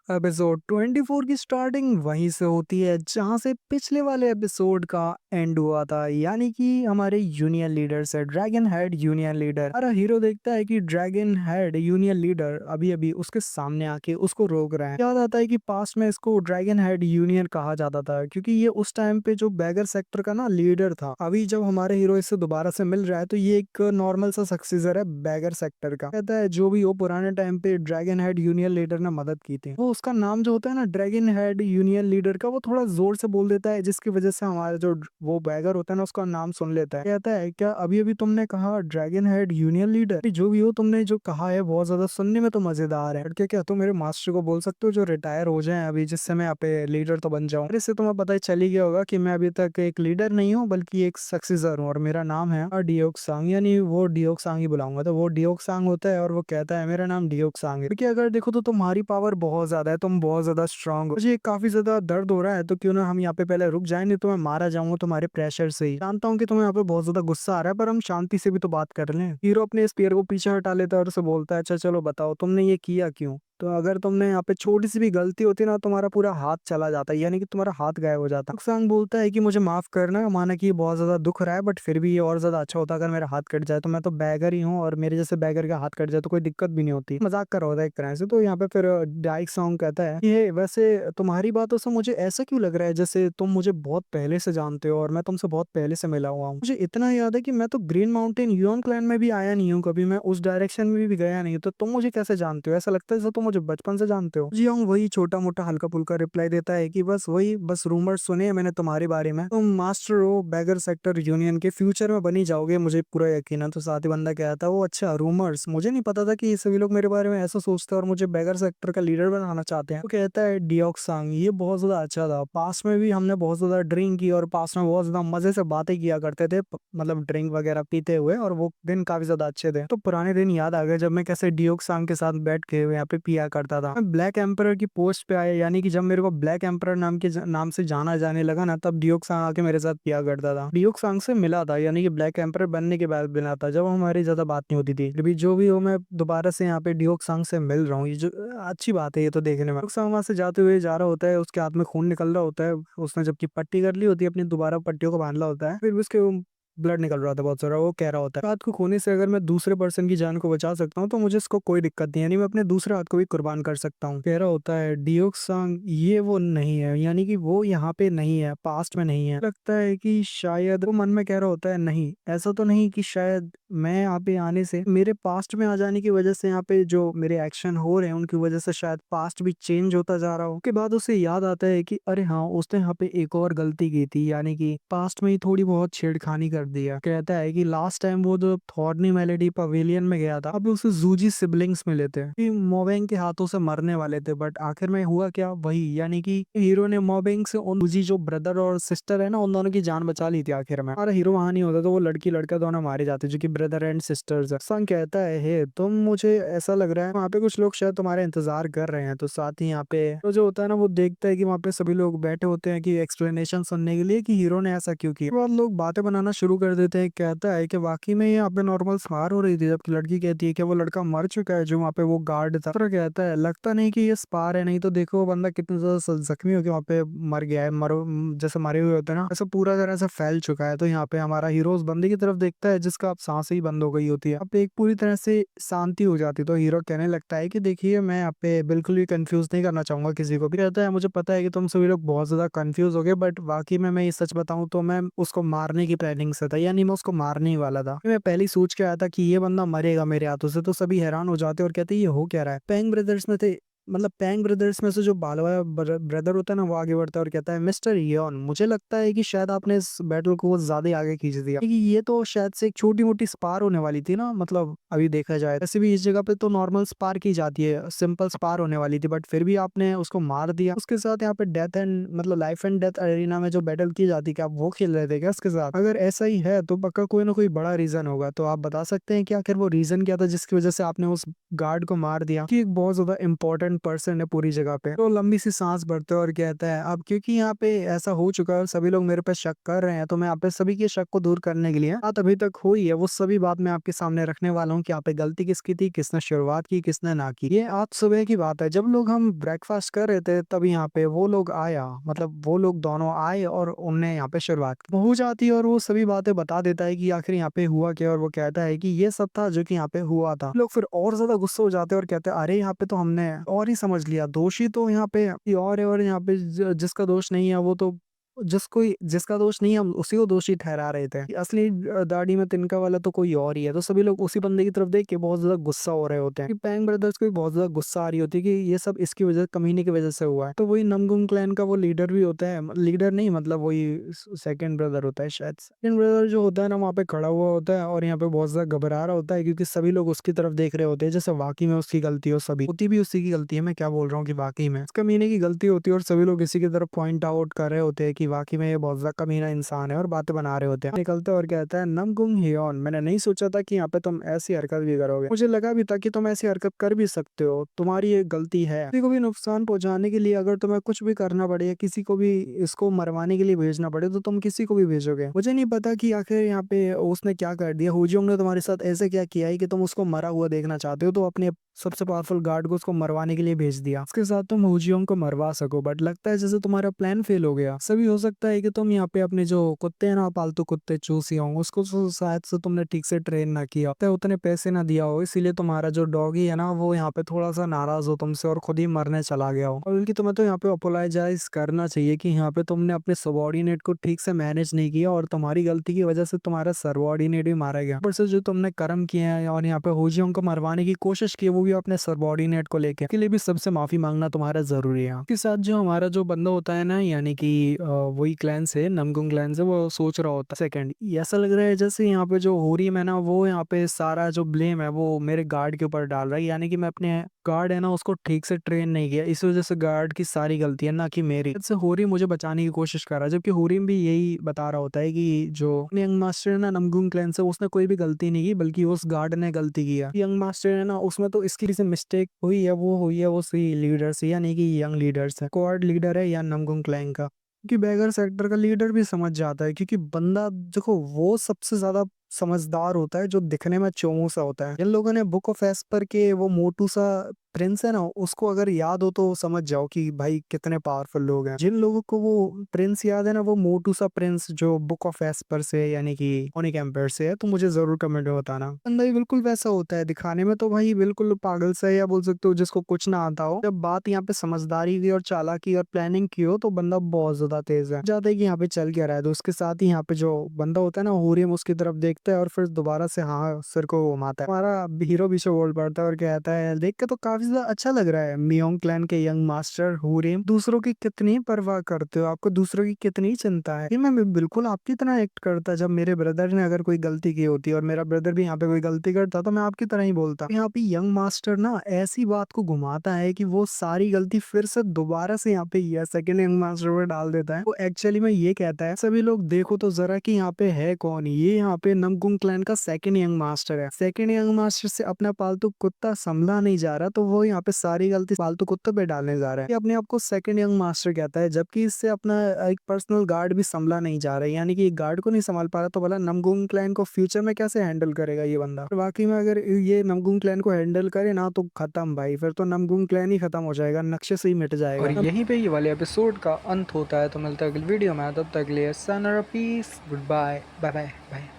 Episode 24 की starting वहीं से होती है जहां से पिछले वाले एपिसोड का एंड हुआ था, यानी कि हमारे यूनियन लीडर से ड्रैगन हेड यूनियन लीडर। हमारा हीरो देखता है कि ड्रैगन हेड यूनियन लीडर अभी अभी उसके सामने आके उसको रोक रहे हैं। याद आता है कि पास्ट में इसको ड्रैगन हेड यूनियन कहा जाता था क्योंकि ये उस टाइम पे जो बैगर सेक्टर का ना लीडर था। अभी जब हमारे हीरो इससे दोबारा से मिल रहा है तो ये एक नॉर्मल सा सक्सेसर है बैगर सेक्टर का। कहता है जो भी हो पुराने टाइम पे ड्रैगन हेड यूनियन लीडर ने मदद की थी। वो उसका नाम जो होता है ना ड्रैगन हेड यूनियन लीडर का, वो थोड़ा जोर से बोल देता है जिसकी वजह से हमारा जो वो बैगर होता है ना उसका नाम सुन लेता है। कहता है क्या अभी अभी तुमने कहा ड्रैगन हेड यूनियन लीडर? जो भी हो तुमने जो कहा है बहुत ज्यादा सुनने में तो मजेदार है। क्या क्या तुम मेरे मास्टर को बोल सकते हो जो रिटायर हो जाए अभी, जिससे मैं यहाँ पे लीडर तो बन जाऊँ। इससे तुम्हें पता ही चल ही गया होगा कि मैं अभी तक एक लीडर नहीं हूँ बल्कि एक सक्सेसर हूँ और मेरा नाम है डियोक सांग, यानी वो डियोक सांग ही बुलाऊंगा। तो वो डियोक सांग होता है और वो कहता है मेरा नाम डियोक सांग है। क्योंकि अगर देखो तो तुम्हारी पावर बहुत ज्यादा है, तुम बहुत ज्यादा स्ट्रांग हो। मुझे काफी ज्यादा दर्द हो रहा है तो क्यों ना हम यहाँ पे पहले रुक जाए, नहीं तो मैं मारा जाऊंगा तुम्हारे प्रेशर से ही। जानता हूँ कि तुम्हें यहाँ पे बहुत ज्यादा गुस्सा आ रहा है पर हम शांति से भी तो बात कर लें। हीरो अपने स्पीयर को पीछे हटा लेता है और उसे बोलता है अच्छा चलो बताओ तुमने ये किया क्यों? तो अगर तुमने यहाँ पे छोटी सी भी गलती होती ना तुम्हारा पूरा हाथ चला जाता, यानी कि तुम्हारा हाथ गायब हो जाता। सांग बोलता है कि मुझे माफ करना, माना कि ये बहुत ज्यादा दुख रहा है बट फिर भी ये और ज्यादा अच्छा होता अगर मेरा हाथ कट जाए। तो मैं तो बैगर ही हूँ और मेरे जैसे बैगर का हाथ कट जाए तो कोई दिक्कत भी नहीं होती। मजाक कर रहा होता है एक तरह से। तो यहाँ पे फिर डाइक सॉन्ग कहता है ये वैसे तुम्हारी बातों से मुझे ऐसा क्यों लग रहा है जैसे तुम मुझे बहुत पहले से जानते हो और मैं तुमसे बहुत पहले से मिला हुआ हूँ। मुझे इतना याद है कि मैं तो ग्रीन माउंटेन यून क्लैन में भी आया नहीं हूँ कभी, मैं उस डायरेक्शन में भी गया नहीं, तो तुम मुझे कैसे जानते हो? ऐसा लगता है जैसे तुम मुझे बचपन से जानते हो। जी हाँ, वही छोटा मोटा हल्का फुल्का रिप्लाई देता है कि बस वही बस रूमर्स सुने हैं मैंने तुम्हारे बारे में, तुम मास्टर हो बैगर सेक्टर यूनियन के, फ्यूचर में बनी जाओगे मुझे पूरा यकीन है। तो साथ ही बंदा कहता है वो अच्छा रूमर्स, मुझे नहीं पता था कि ये सभी लोग मेरे बारे में ऐसा सोचते हैं और मुझे बैगर सेक्टर का लीडर बनाना चाहते हैं। तो कहता है डियोक सांग ये बहुत ज्यादा अच्छा था, पास में भी हमने बहुत ज्यादा ड्रिंक की और पास में बहुत ज्यादा मजे से बातें किया करते थे, मतलब ड्रिंक वगैरह पीते हुए, और वो दिन काफी ज्यादा अच्छे थे। तो पुराने दिन याद आ गए जब मैं कैसे डियोक सांग के साथ बैठ के यहाँ पे पिया करता था। मैं ब्लैक एम्पर की पोस्ट पे आया, यानी कि जब मेरे को ब्लैक एम्पर नाम से जाना जाने लगा ना, तब डियोक सांग आके मेरे साथ पिया करता था। डियोक सांग से मिला था, यानी कि ब्लैक एम्पर बनने के बाद मिला था जब हमारी ज्यादा बात नहीं होती थी। अभी जो भी हो मैं दोबारा से यहाँ पे डियोक सांग से मिल रहा हूँ, ये जो अच्छी बात है ये तो देखने में। डियोक सांग वहां से जाते हुए जा रहा होता है, उसके हाथ में खून निकल रहा होता है, उसने जबकि पट्टी कर ली होती है अपनी, दोबारा पट्टियों को बांधला होता है, फिर भी उसके ब्लड निकल रहा था बहुत सारा। वो कह रहा होता है हाथ को खोने से अगर मैं दूसरे पर्सन की जान को बचा सकता हूँ तो मुझे इसको कोई दिक्कत नहीं है, यानी मैं अपने दूसरे हाथ को भी कुर्बान कर सकता हूँ। कह रहा होता है डियोक सांग ये वो नहीं है, यानी कि वो यहाँ पे नहीं है, पास्ट में नहीं है। लगता है कि शायद वो मन में कह रहा होता है नहीं ऐसा तो नहीं कि शायद मैं यहाँ पे आने से, मेरे पास्ट में आ जाने की वजह से यहाँ पे जो मेरे एक्शन हो रहे हैं उनकी वजह से शायद पास्ट भी चेंज होता जा रहा हो। उसके बाद उसे याद आता है कि अरे हाँ उसने यहाँ पे एक और गलती की थी, यानी कि पास्ट में ही थोड़ी बहुत छेड़खानी कर दिया। कहता है कि लास्ट टाइम वो जो थॉर्नी मेलेडी पवेलियन में गया था, अभी उसे जूजी सिबलिंग्स मिले थे कि मोबेंग के हाथों से मरने वाले थे, बट आखिर में हुआ क्या वही, यानी कि हीरो ने मोबेंग से उन जूजी जो ब्रदर और सिस्टर है ना उन दोनों की जान बचा ली थी। आखिर में हमारा हीरो वहां नहीं होता तो वो लड़की लड़का दोनों मारे जाते जो कि ब्रदर एंड सिस्टर्स है। संग कहता है हे तुम, मुझे ऐसा लग रहा है वहाँ पे कुछ लोग शायद तुम्हारे इंतजार कर रहे हैं। तो साथ ही यहाँ पे तो जो होता है ना वो देखता है कि वहाँ पे सभी लोग बैठे होते हैं कि एक्सप्लेनेशन सुनने के लिए कि हीरो ने ऐसा क्यों किया। बाद लोग बातें बनाना शुरू कर देते हैं। कहता है कि वाकई में यहाँ पे नॉर्मल स्पार हो रही थी, जबकि लड़की कहती है कि वो लड़का मर चुका है जो वहाँ पे वो गार्ड था। तो कहता है लगता नहीं कि ये स्पार है, नहीं तो देखो वो बंदा कितना ज्यादा जख्मी होकर वहाँ पे मर गया है, मरो जैसे मरे हुए होते हैं ना, ऐसा पूरा तरह से फैल चुका है। तो यहाँ पे हमारा हीरो उस बंदे की तरफ देखता है जिसका अब सांस ही बंद हो गई होती है। अब एक पूरी तरह से शांति हो जाती है। तो हीरो कहने लगता है कि देखिए मैं यहाँ पे बिल्कुल भी कंफ्यूज नहीं करना चाहूंगा किसी को भी। कहता है मुझे पता है कि तुम सभी लोग बहुत ज्यादा कंफ्यूज हो गए, बट वाकई में मैं ये सच बताऊं तो मैं उसको मारने की प्लानिंग से था, यानी मैं उसको मारने ही वाला था। मैं पहले ही सोच के आया था कि ये बंदा मरेगा मेरे हाथों से। तो सभी हैरान हो जाते और कहते ये हो क्या रहा है। पैंग ब्रदर्स में थे, मतलब पैंग ब्रदर्स में से जो बाल वाला ब्रदर होता है ना वो आगे बढ़ता है और कहता है मिस्टर यॉन मुझे लगता है कि शायद आपने इस बैटल को ज्यादा ही आगे खींच दिया, क्योंकि ये तो शायद से एक छोटी मोटी स्पार होने वाली थी ना, मतलब अभी देखा जाए वैसे भी इस जगह पे तो नॉर्मल स्पार की जाती है, सिंपल स्पार होने वाली थी, बट फिर भी आपने उसको मार दिया। उसके साथ यहाँ पे डेथ एंड मतलब लाइफ एंड डेथ अरेना में जो बैटल की जाती है क्या आप वो खेल रहे थे क्या उसके साथ? अगर ऐसा ही है तो पक्का कोई ना कोई बड़ा रीजन होगा। तो आप बता सकते हैं कि आखिर वो रीजन क्या था जिसकी वजह से आपने उस गार्ड को मार दिया? कि एक बहुत ज्यादा इंपॉर्टेंट इनोसेंट पर्सन है पूरी जगह पे। तो लंबी सी सांस भरते है और कहता है अब क्योंकि यहाँ पे ऐसा हो चुका है और सभी लोग मेरे पे शक कर रहे हैं, तो मैं यहाँ पे सभी के शक को दूर करने के लिए बात अभी तक हुई है वो सभी बात मैं आपके सामने रखने वाला हूँ कि यहाँ पे गलती किसकी थी, किसने शुरुआत की, किसने ना की। ये आज सुबह की बात है, जब लोग हम ब्रेकफास्ट कर रहे थे तब यहाँ पे वो लोग आया, मतलब वो लोग दोनों आए और उनने यहाँ पे शुरुआत हो जाती है और वो सभी बातें बता देता है कि आखिर यहाँ पे हुआ क्या, और वो कहता है कि ये सब था जो कि यहाँ पे हुआ था। लोग फिर और ज्यादा गुस्सा हो जाते हैं और कहते हैं अरे यहाँ पे तो हमने और ही समझ लिया, दोषी तो यहाँ पे कोई और है, और यहाँ पे जिसका दोष नहीं है वो तो जिसका दोष नहीं है हम उसी को दोषी ठहरा रहे थे, असली दाढ़ी में तिनका वाला तो कोई और ही है। तो सभी लोग उसी बंदे की तरफ देख के बहुत ज्यादा गुस्सा हो रहे होते हैं कि पैंग ब्रदर्स को भी बहुत ज्यादा गुस्सा आ रही होती है कि ये सब इसकी वजह, कमीने की वजह से हुआ है। तो वही नमगुंग क्लैन का वो लीडर भी होता है, लीडर नहीं मतलब वही सेकंड ब्रदर होता है, शायद सेकंड ब्रदर जो होता है ना वहाँ पे खड़ा हुआ होता है और यहाँ पे बहुत ज्यादा घबरा रहा होता है क्योंकि सभी लोग उसकी तरफ देख रहे होते हैं जैसे वाकई में उसकी गलती हो, सभी होती भी उसी की गलती है। मैं क्या बोल रहा हूँ कि वाकई में कमीने की गलती होती है और सभी लोग इसी की तरफ पॉइंट आउट कर रहे होते हैं कि वाकई में ये बहुत ज्यादा कमीना इंसान है और बातें बना रहे होते हैं। निकलते और कहता है नमगुंग हियोन, मैंने नहीं सोचा था कि यहाँ पे तुम ऐसी हरकत भी करोगे, मुझे लगा भी था कि तुम ऐसी हरकत कर भी सकते हो, तुम्हारी ये गलती है। किसी को भी नुकसान पहुंचाने के लिए अगर तुम्हें कुछ भी करना पड़े या किसी को भी इसको मरवाने के लिए भेजना पड़े तो तुम किसी को भी भेजोगे। मुझे नहीं पता कि आखिर यहाँ पे उसने क्या कर दिया, हुजियोंग ने तुम्हारे साथ ऐसे क्या किया है कि तुम उसको मरा हुआ देखना चाहते हो, तो अपने सबसे पावरफुल गार्ड को उसको मरवाने के लिए भेज दिया, उसके साथ तुम हुजियोंग को मरवा सको। बट लगता है जैसे तुम्हारा प्लान फेल हो गया। सभी हो सकता है कि तुम यहाँ पे अपने जो कुत्ते हैं ना, पालतू कुत्ते चूसियोंग, उसको शायद से तुमने ठीक से ट्रेन ना किया, तो उतने पैसे ना दिया हो, इसीलिए तुम्हारा जो डॉगी है ना वो यहाँ पे थोड़ा सा नाराज हो तुमसे और खुद ही मरने चला गया हो। और बल्कि तुम्हें तो यहाँ पे अपोलोजाइज करना चाहिए कि यहाँ पे तुमने अपने सबॉर्डिनेट को ठीक से मैनेज नहीं किया और तुम्हारी गलती की वजह से तुम्हारा सबॉर्डिनेट भी मारा गया। ऊपर से जो तुमने कर्म किए हैं और यहाँ पे हुजियोंग को मरवाने की कोशिश की, वो भी अपने सबॉर्डिनेट को लेके, के लिए भी सबसे माफी मांगना तुम्हारा जरूरी है। इसके साथ जो हमारा जो बंदा होता है ना, यानी कि वही क्लैन से, नमगुंग क्लैन से, वो सोच रहा होता है सेकंड, ऐसा लग रहा है जैसे यहाँ पे जो होरीम है ना वो यहाँ पे सारा जो ब्लेम है वो मेरे गार्ड के ऊपर डाल रहा है, यानी कि मैं अपने गार्ड है ना उसको ठीक से ट्रेन नहीं किया, इस वजह से गार्ड की सारी गलती है ना कि मेरी। इससे होरीम मुझे बचाने की कोशिश कर रहा है, जबकि होरीम भी यही बता रहा होता है कि जो यंग मास्टर है ना नमगुंग क्लैन से, उसने कोई भी गलती नहीं की बल्कि उस गार्ड ने गलती किया। यंग मास्टर है ना उसमें तो इसकी से मिस्टेक हुई है, वो हुई है वो सी लीडर से, यानी कि यंग लीडर से, स्क्वाड लीडर है या नमगुंग क्लैन का। क्योंकि बैगर सेक्टर का लीडर भी समझ जाता है, क्योंकि बंदा देखो वो सबसे ज्यादा समझदार होता है जो दिखने में चोमू सा होता है। जिन लोगों ने बुक ऑफ एस्पर के वो मोटू सा प्रिंस है ना उसको अगर याद हो तो समझ जाओ कि भाई कितने पावरफुल लोग हैं। जिन लोगों को वो प्रिंस याद है ना, वो मोटू सा प्रिंस जो बुक ऑफ एस्पर से यानी कि ओनिक एम्पायर से है, तो मुझे जरूर कमेंट में बताना। बंदा भी बिल्कुल वैसा होता है दिखाने में, तो भाई बिल्कुल पागल सा है, या बोल सकते हो जिसको कुछ ना आता हो। जब बात यहाँ पे समझदारी की और चालाकी और प्लानिंग की हो तो बंदा बहुत ज्यादा तेज है। जाता है कि यहाँ पे चल क्या रहा है, तो उसके साथ ही यहाँ पे जो बंदा होता है ना हुरियम उसकी तरफ देखता है और फिर दोबारा से हाँ सिर को घुमाता है। हमारा हीरो पीछे बोल पड़ता है और कहता है देख के तो काफी ज्यादा अच्छा लग रहा है, मियोंग क्लैन के यंग मास्टर हुरियम, दूसरों की कितनी परवाह करते हो, आपको दूसरों की कितनी चिंता है। मैं बिल्कुल आपकी तरह एक्ट करता, जब मेरे ब्रदर ने अगर कोई गलती की होती और मेरा ब्रदर भी यहाँ पे कोई गलती करता तो मैं आपकी तरह ही बोलता। यहाँ पे यंग मास्टर ना ऐसी बात को घुमाता है कि वो सारी गलती फिर से दोबारा से यहाँ पे सेकंड यंग मास्टर पे डाल देता है। वो एक्चुअली में ये कहता है सभी लोग देखो तो जरा कि यहाँ पे है कौन, ये यहाँ पे नमगुंग क्लैन का सेकंड यंग मास्टर है। सेकंड यंग मास्टर से अपना पालतू कुत्ता संभला नहीं जा रहा, तो वो यहाँ पे सारी गलती पालतू कुत्ते पे डालने जा रहा है। ये अपने आप को सेकंड यंग मास्टर कहता है, जबकि इससे अपना एक पर्सनल गार्ड भी संभला नहीं जा रहा है, यानी कि गार्ड को नहीं संभाल पा रहा, तो भला नमगुंग क्लैन को फ्यूचर में कैसे हैंडल करेगा ये बंदा। बाकी में अगर ये नमगुंग क्लैन को हैंडल करे ना तो खत्म भाई, फिर तो नमगुंग क्लैन ही खत्म हो जाएगा, नक्शे से ही मिट जाएगा। और यहीं पे ये वाले एपिसोड का अंत होता है। तो मिलता है अगली वीडियो में, तब तक के लिए सनर पीस, good bye, bye bye bye.